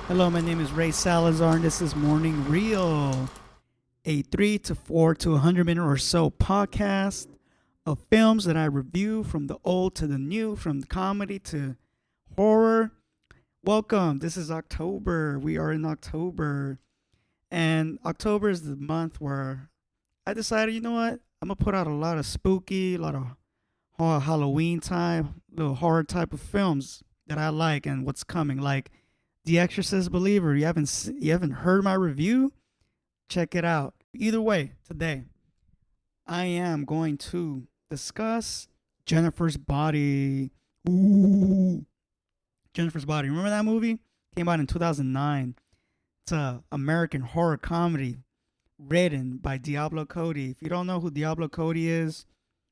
Hello, my name is Ray Salazar, and this is Morning Reel, a 3 to 4 to 100 minute or so podcast of films that I review from the old to the new, from the comedy to horror. Welcome. This is October. We are in October, and October is the month where I decided, you know what? I'm gonna put out a lot of spooky, a lot of Halloween type, little horror type of films that I like and what's coming, like the Exorcist Believer. You haven't heard my review? Check it out. Either way, today I am going to discuss Jennifer's Body. Ooh, Jennifer's Body. Remember that movie? Came out in 2009. It's a American horror comedy written by Diablo Cody. If you don't know who Diablo Cody is,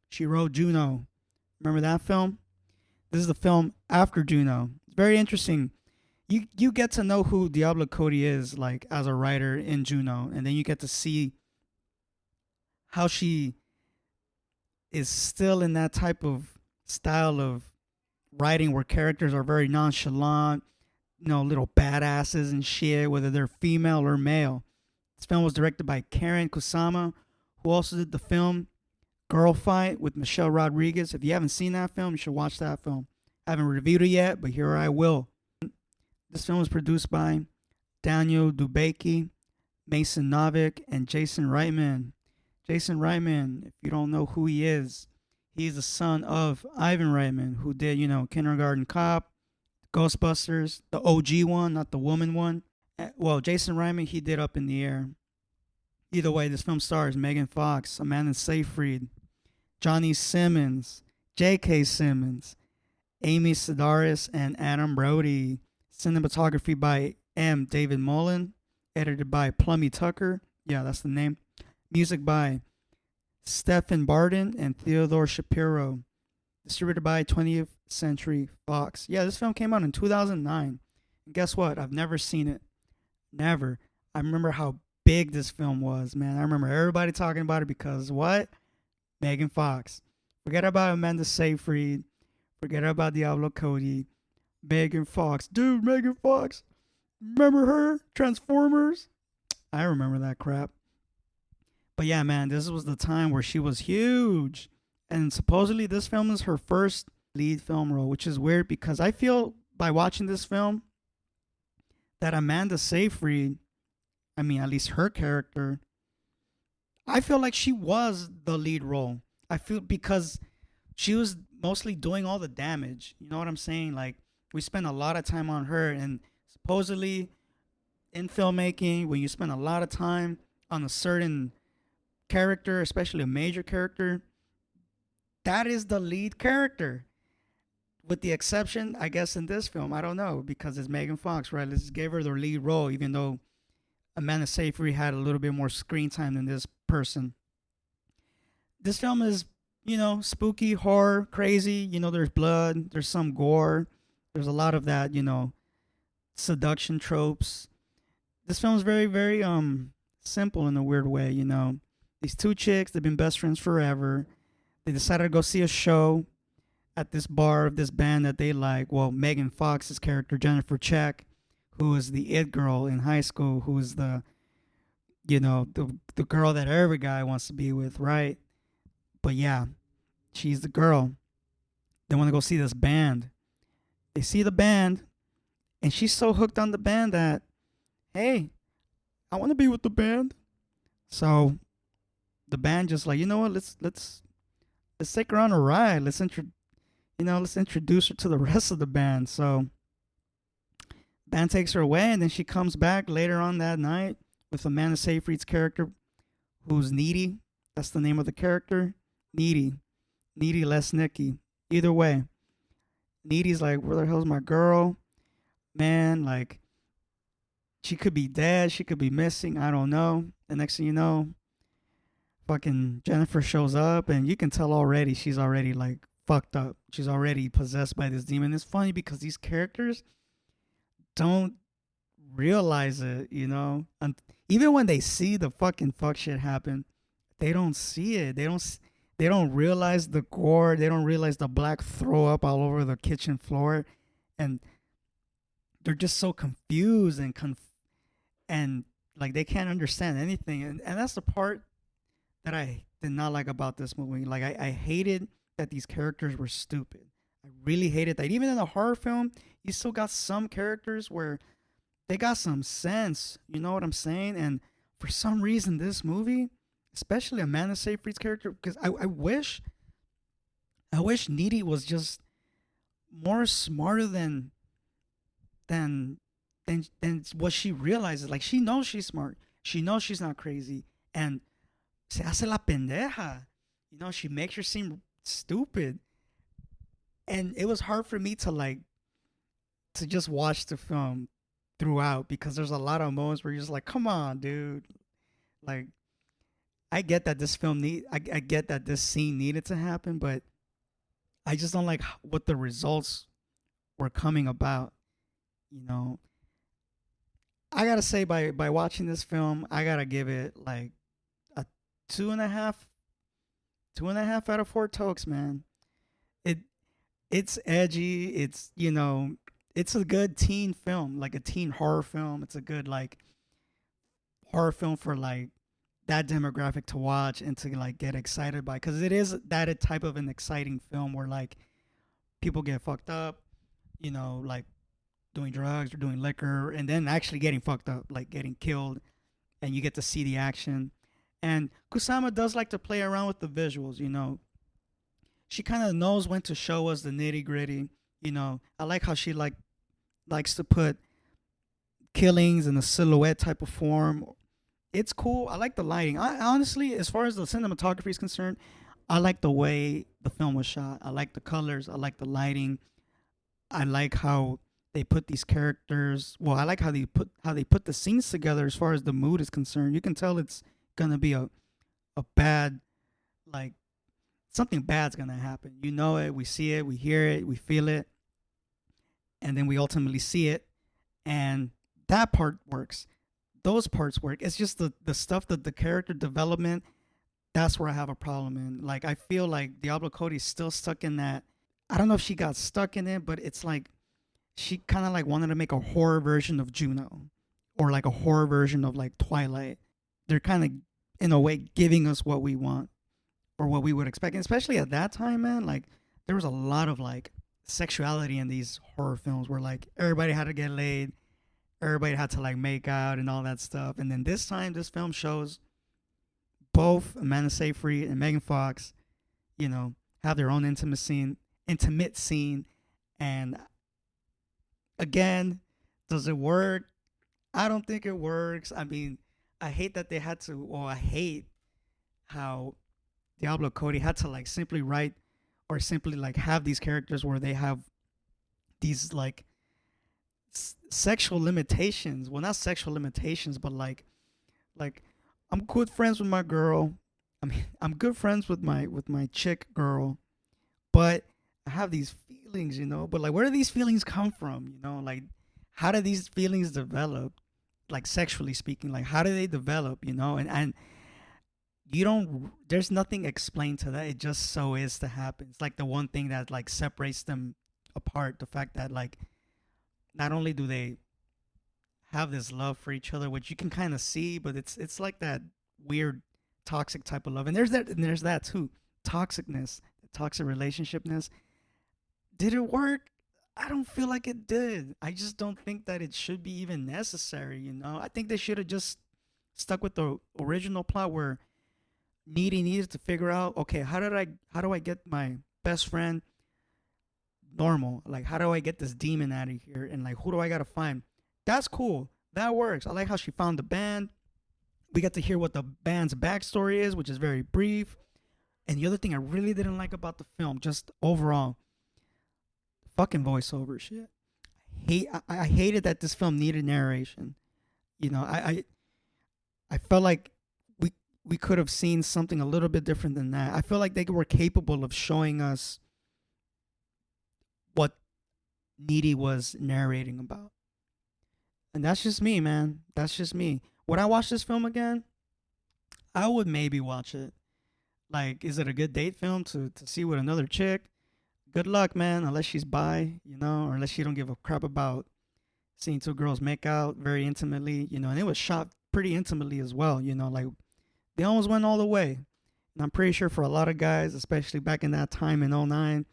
she wrote Juno. Remember that film? This is the film after Juno. It's very interesting. You get to know who Diablo Cody is, like, as a writer in Juno, and then you get to see how she is still in that type of style of writing where characters are very nonchalant, little badasses and shit, whether they're female or male. This film was directed by Karyn Kusama, who also did the film Girl Fight with Michelle Rodriguez. If you haven't seen that film, you should watch that film. I haven't reviewed it yet, but here I will. This film was produced by Daniel Dubacki, Mason Novick, and Jason Reitman. Jason Reitman, if you don't know who he is, he's the son of Ivan Reitman, who did, Kindergarten Cop, Ghostbusters, the OG one, not the woman one. Well, Jason Reitman, he did Up in the Air. Either way, this film stars Megan Fox, Amanda Seyfried, Johnny Simmons, J.K. Simmons, Amy Sedaris, and Adam Brody. Cinematography by M. David Mullen. Edited by Plummy Tucker. Yeah, that's the name. Music by Stephen Barden and Theodore Shapiro. Distributed by 20th Century Fox. Yeah, this film came out in 2009. And guess what? I've never seen it. Never. I remember how big this film was, man. I remember everybody talking about it because what? Megan Fox. Forget about Amanda Seyfried. Forget about Diablo Cody. Megan Fox. Dude, Megan Fox. Remember her? Transformers? I remember that crap. But yeah, man, this was the time where she was huge. And supposedly this film is her first lead film role, which is weird because I feel by watching this film that Amanda Seyfried, at least her character, I feel like she was the lead role. I feel because she was mostly doing all the damage. You know what I'm saying? Like, we spent a lot of time on her, and supposedly in filmmaking, when you spend a lot of time on a certain character, especially a major character, that is the lead character. With the exception, I guess, in this film, I don't know, because it's Megan Fox, right? Let's just give her the lead role, even though Amanda Seyfried had a little bit more screen time than this person. This film is, spooky, horror, crazy. There's blood, there's some gore, there's a lot of that, seduction tropes. This film is very, very simple in a weird way. These two chicks, they've been best friends forever. They decided to go see a show at this bar of this band that they like. Well, Megan Fox's character, Jennifer Check, who is the it girl in high school, who is the girl that every guy wants to be with, right? But yeah, she's the girl. They want to go see this band. They see the band, and she's so hooked on the band that, hey, I want to be with the band. So the band just like, you know what? Let's take her on a ride. Let's introduce her to the rest of the band. So band takes her away, and then she comes back later on that night with Amanda Seyfried's character, who's Needy. That's the name of the character. Needy Lesnicki. Either way, Needy's like, where the hell's my girl? Man, like, she could be dead. She could be missing. I don't know. The next thing you know, fucking Jennifer shows up, and you can tell already she's already, like, fucked up. She's already possessed by this demon. It's funny because these characters don't realize it, And even when they see the fucking fuck shit happen, they don't see it. They don't realize the gore. They don't realize the black throw up all over the kitchen floor. And they're just so confused and and like they can't understand anything, and that's the part that I did not like about this movie. Like I hated that these characters were stupid. I really hated that. Even in a horror film, you still got some characters where they got some sense. You know what I'm saying? And for some reason, this movie, especially Amanda Seyfried's character, because I wish Needy was just more smarter than than what she realizes. Like she knows she's smart. She knows she's not crazy, and se hace la pendeja. You know, she makes her seem stupid, and it was hard for me to like to just watch the film throughout because there's a lot of moments where you're just like, come on, dude. Like, I get that I get that this scene needed to happen, but I just don't like what the results were coming about. You know, I gotta say by watching this film, I gotta give it like a two and a half, 2.5 out of 4 tokes, man. It it's edgy. It's it's a good teen film, like a teen horror film. It's a good like horror film for like that demographic to watch and to like get excited by, because it is that type of an exciting film where like people get fucked up, like doing drugs or doing liquor, and then actually getting fucked up, like getting killed, and you get to see the action. And Kusama does like to play around with the visuals. She kind of knows when to show us the nitty gritty. I like how she likes to put killings in a silhouette type of form. It's cool. I like the lighting. I honestly, as far as the cinematography is concerned, I like the way the film was shot. I like the colors. I like the lighting. I like how they put these characters. Well, I like how they put the scenes together as far as the mood is concerned. You can tell it's gonna be a bad, like, something bad's gonna happen. You know it. We see it. We hear it. We feel it, and then we ultimately see it, and that part works. Those parts work. It's just the stuff that the character development, that's where I have a problem in. Like I feel like Diablo Cody's still stuck in that. I don't know if she got stuck in it, but it's like she kind of like wanted to make a horror version of Juno, or like a horror version of like Twilight. They're kind of in a way giving us what we want or what we would expect, and especially at that time, man. Like there was a lot of like sexuality in these horror films where like everybody had to get laid, everybody had to like make out and all that stuff. And then this time, this film shows both Amanda Seyfried and Megan Fox, have their own intimate scene. And again, does it work? I don't think it works. I mean, I hate that they had to, or I hate how Diablo Cody had to like simply write or simply like have these characters where they have these like sexual limitations. Well, not sexual limitations, but like I'm good friends with my girl. I mean, I'm good friends with my chick girl, but I have these feelings, But like, where do these feelings come from? Like, how do these feelings develop? Like sexually speaking, like how do they develop? And you don't. There's nothing explained to that. It just so is to happen. It's like the one thing that like separates them apart. The fact that like not only do they have this love for each other, which you can kind of see, but it's like that weird toxic type of love. And there's that too. Toxicness, toxic relationshipness. Did it work? I don't feel like it did. I just don't think that it should be even necessary, I think they should have just stuck with the original plot where Needy needed to figure out, okay, how do I get my best friend normal? Like, how do I get this demon out of here? And like, who do I gotta find? That's cool. That works. I like how she found the band. We get to hear what the band's backstory is, which is very brief. And the other thing I really didn't like about the film, just overall, fucking voiceover shit. I hated that this film needed narration. I felt like we could have seen something a little bit different than that. I feel like they were capable of showing us what Needy was narrating about. And that's just me, man. That's just me. Would I watch this film again? I would maybe watch it. Like, is it a good date film to see with another chick? Good luck, man, unless she's bi, or unless she don't give a crap about seeing two girls make out very intimately, and it was shot pretty intimately as well, like they almost went all the way. And I'm pretty sure for a lot of guys, especially back in that time in '09,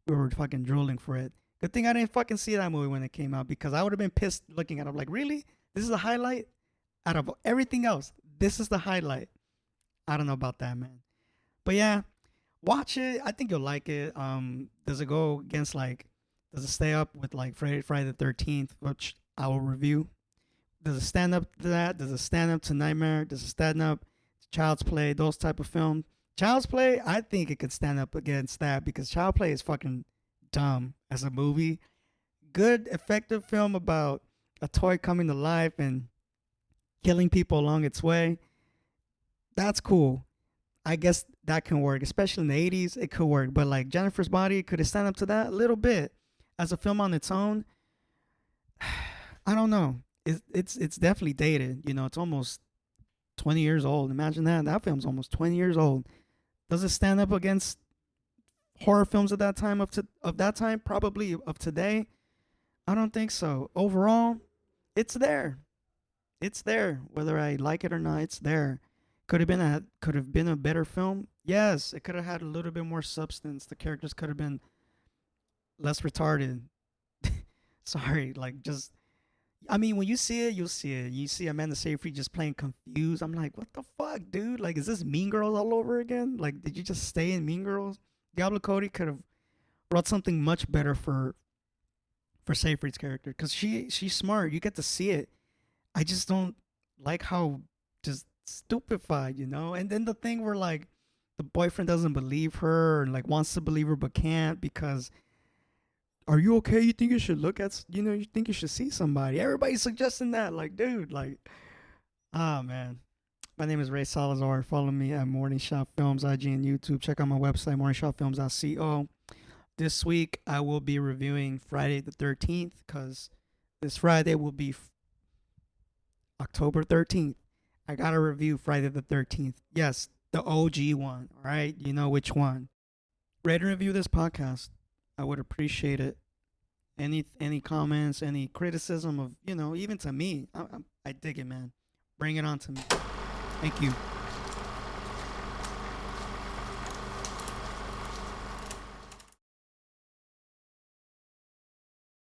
we were fucking drooling for it. Good thing I didn't fucking see that movie when it came out because I would have been pissed looking at it. Like, really? This is the highlight? Out of everything else, this is the highlight. I don't know about that, man. But yeah, watch it. I think you'll like it. Does it go against like, does it stay up with like Friday the 13th, which I will review? Does it stand up to that? Does it stand up to Nightmare? Does it stand up to Child's Play? Those type of film. Child's Play, I think it could stand up against that because Child's Play is fucking dumb as a movie. Good, effective film about a toy coming to life and killing people along its way. That's cool. I guess that can work, especially in the 80s. It could work, but like Jennifer's Body, could it stand up to that a little bit as a film on its own? I don't know. It's definitely dated. It's almost 20 years old. Imagine that. That film's almost 20 years old. Does it stand up against horror films of that time of that time? Probably of today. I don't think so. Overall, it's there. It's there. Whether I like it or not, it's there. Could have been a better film. Yes, it could have had a little bit more substance. The characters could have been less retarded. Sorry, like just I mean, when you see it, you'll see it. You see Amanda Seyfried just playing confused. I'm like, what the fuck, dude? Like, is this Mean Girls all over again? Like, did you just stay in Mean Girls? Diablo Cody could have brought something much better for Seyfried's character because she's smart. You get to see it. I just don't like how just stupefied, And then the thing where like the boyfriend doesn't believe her and like wants to believe her but can't because are you okay? You think you should look at, you think you should see somebody. Everybody's suggesting that. Like, dude, like, ah, man. My name is Ray Salazar. Follow me at Morning Shot Films, IG and YouTube. Check out my website, morningshotfilms.co. This week, I will be reviewing Friday the 13th because this Friday will be October 13th. I got to review Friday the 13th. Yes, the OG one. All right. You know which one. Rate and review this podcast. I would appreciate it. Any comments, any criticism of, even to me, I dig it, man. Bring it on to me. Thank you.